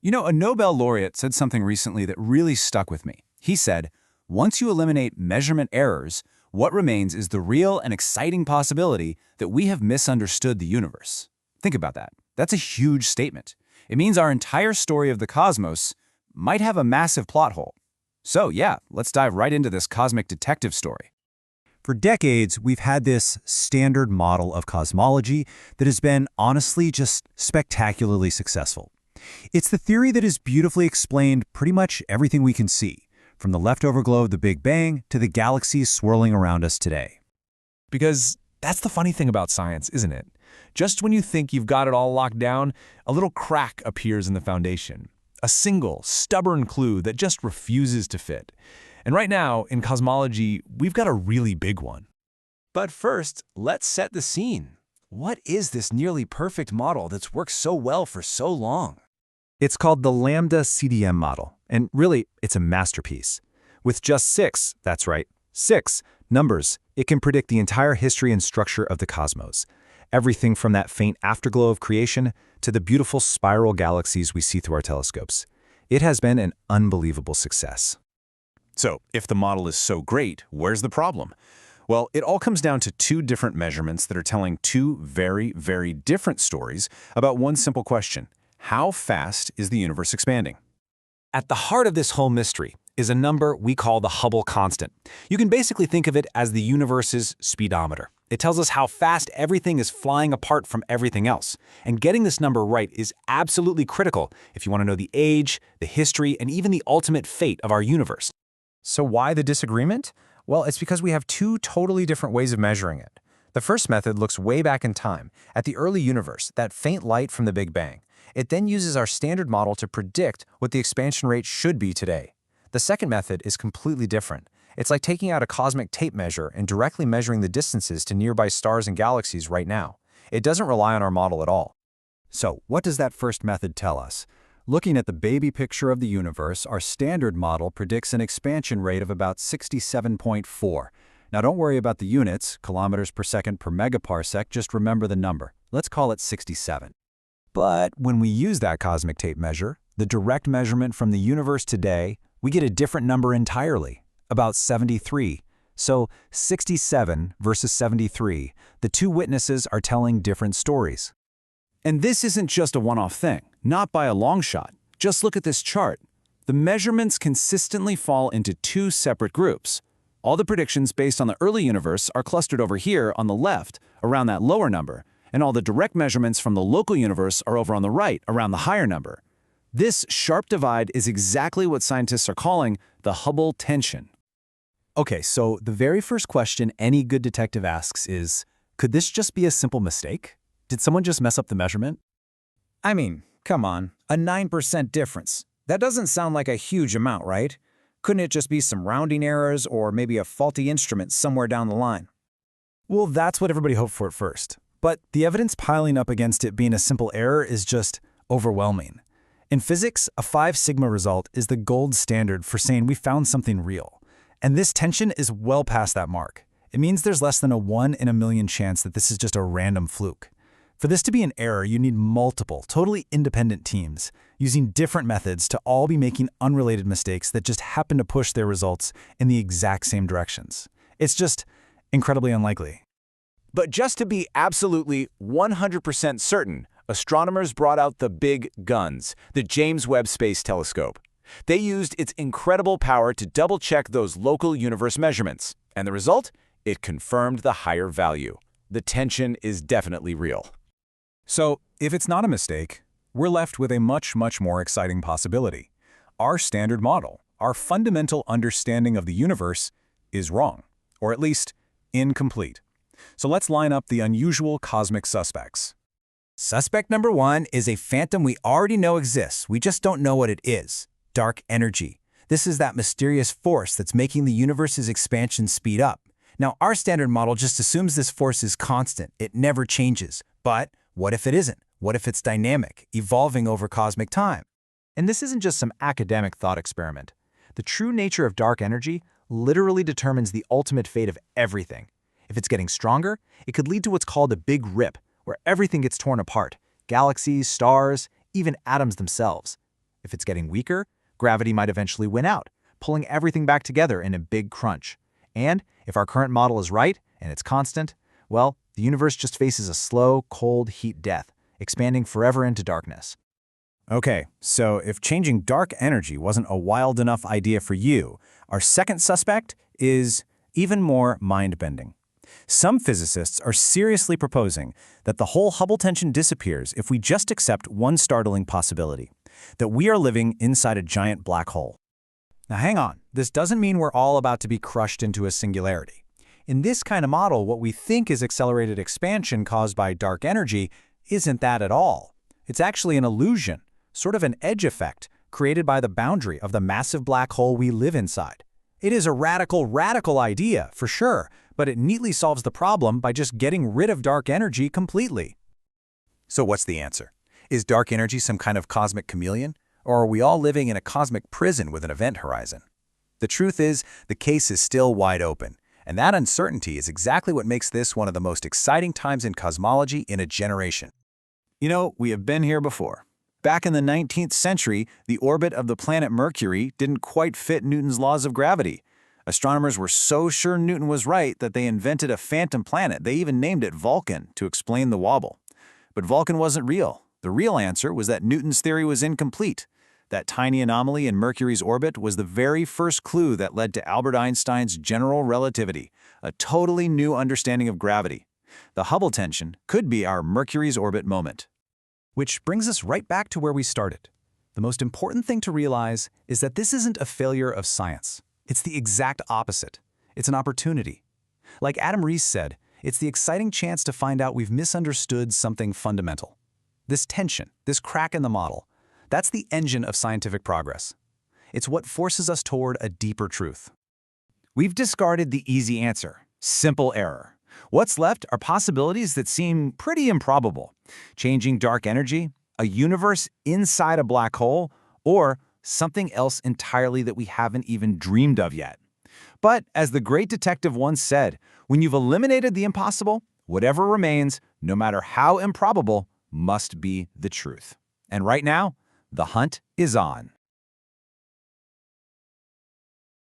You know, a Nobel laureate said something recently that really stuck with me. He said, once you eliminate measurement errors, what remains is the real and exciting possibility that we have misunderstood the universe. Think about that. That's a huge statement. It means our entire story of the cosmos might have a massive plot hole. So yeah, let's dive right into this cosmic detective story. For decades, we've had this standard model of cosmology that has been, honestly, just spectacularly successful. It's the theory that has beautifully explained pretty much everything we can see, from the leftover glow of the Big Bang to the galaxies swirling around us today. Because that's the funny thing about science, isn't it? Just when you think you've got it all locked down, a little crack appears in the foundation. A single, stubborn clue that just refuses to fit. And right now, in cosmology, we've got a really big one. But first, let's set the scene. What is this nearly perfect model that's worked so well for so long? It's called the ΛCDM model, and really, it's a masterpiece. With just that's right, 6 numbers, it can predict the entire history and structure of the cosmos. Everything from that faint afterglow of creation to the beautiful spiral galaxies we see through our telescopes. It has been an unbelievable success. So, if the model is so great, where's the problem? Well, it all comes down to 2 different measurements that are telling 2 very, very different stories about one simple question. How fast is the universe expanding? At the heart of this whole mystery is a number we call the Hubble constant. You can basically think of it as the universe's speedometer. It tells us how fast everything is flying apart from everything else. And getting this number right is absolutely critical if you want to know the age, the history, and even the ultimate fate of our universe. So why the disagreement? Well, it's because we have 2 totally different ways of measuring it. The first method looks way back in time, at the early universe, that faint light from the Big Bang. It then uses our standard model to predict what the expansion rate should be today. The second method is completely different. It's like taking out a cosmic tape measure and directly measuring the distances to nearby stars and galaxies right now. It doesn't rely on our model at all. So, what does that first method tell us? Looking at the baby picture of the universe, our standard model predicts an expansion rate of about 67.4. Now don't worry about the units, kilometers per second per megaparsec, just remember the number. Let's call it 67. But when we use that cosmic tape measure, the direct measurement from the universe today, we get a different number entirely, about 73. So 67 versus 73, the 2 witnesses are telling different stories. And this isn't just a one-off thing, not by a long shot. Just look at this chart. The measurements consistently fall into 2 separate groups. All the predictions based on the early universe are clustered over here on the left, around that lower number, and all the direct measurements from the local universe are over on the right, around the higher number. This sharp divide is exactly what scientists are calling the Hubble Tension. Okay, so the very first question any good detective asks is, could this just be a simple mistake? Did someone just mess up the measurement? I mean, come on, a 9% difference. That doesn't sound like a huge amount, right? Couldn't it just be some rounding errors or maybe a faulty instrument somewhere down the line? Well, that's what everybody hoped for at first. But the evidence piling up against it being a simple error is just overwhelming. In physics, a 5 sigma result is the gold standard for saying we found something real. And this tension is well past that mark. It means there's less than a 1 in a million chance that this is just a random fluke. For this to be an error, you need multiple, totally independent teams, using different methods to all be making unrelated mistakes that just happen to push their results in the exact same directions. It's just incredibly unlikely. But just to be absolutely 100% certain, astronomers brought out the big guns, the James Webb Space Telescope. They used its incredible power to double-check those local universe measurements. And the result? It confirmed the higher value. The tension is definitely real. So, if it's not a mistake, we're left with a much more exciting possibility. Our standard model, our fundamental understanding of the universe, is wrong, or at least incomplete. So let's line up the unusual cosmic suspects. Suspect number 1 is a phantom we already know exists. We just don't know what it is. Dark energy. This is that mysterious force that's making the universe's expansion speed up. Now, our standard model just assumes this force is constant. It never changes. But what if it isn't? What if it's dynamic, evolving over cosmic time? And this isn't just some academic thought experiment. The true nature of dark energy literally determines the ultimate fate of everything. If it's getting stronger, it could lead to what's called a big rip, where everything gets torn apart, galaxies, stars, even atoms themselves. If it's getting weaker, gravity might eventually win out, pulling everything back together in a big crunch. And if our current model is right, and it's constant, well, the universe just faces a slow, cold heat death, expanding forever into darkness. Okay, so if changing dark energy wasn't a wild enough idea for you, our second suspect is even more mind-bending. Some physicists are seriously proposing that the whole Hubble tension disappears if we just accept one startling possibility, that we are living inside a giant black hole. Now hang on, this doesn't mean we're all about to be crushed into a singularity. In this kind of model, what we think is accelerated expansion caused by dark energy isn't that at all. It's actually an illusion, sort of an edge effect, created by the boundary of the massive black hole we live inside. It is a radical idea, for sure, but it neatly solves the problem by just getting rid of dark energy completely. So what's the answer? Is dark energy some kind of cosmic chameleon? Or are we all living in a cosmic prison with an event horizon? The truth is, the case is still wide open, and that uncertainty is exactly what makes this one of the most exciting times in cosmology in a generation. You know, we have been here before. Back in the 19th century, the orbit of the planet Mercury didn't quite fit Newton's laws of gravity. Astronomers were so sure Newton was right that they invented a phantom planet. They even named it Vulcan to explain the wobble. But Vulcan wasn't real. The real answer was that Newton's theory was incomplete. That tiny anomaly in Mercury's orbit was the very first clue that led to Albert Einstein's general relativity, a totally new understanding of gravity. The Hubble tension could be our Mercury's orbit moment. Which brings us right back to where we started. The most important thing to realize is that this isn't a failure of science. It's the exact opposite. It's an opportunity. Like Adam Rees said, it's the exciting chance to find out we've misunderstood something fundamental. This tension, this crack in the model, that's the engine of scientific progress. It's what forces us toward a deeper truth. We've discarded the easy answer, simple error. What's left are possibilities that seem pretty improbable. Changing dark energy, a universe inside a black hole, or something else entirely that we haven't even dreamed of yet. But as the great detective once said, when you've eliminated the impossible, whatever remains, no matter how improbable, must be the truth. And right now, the hunt is on.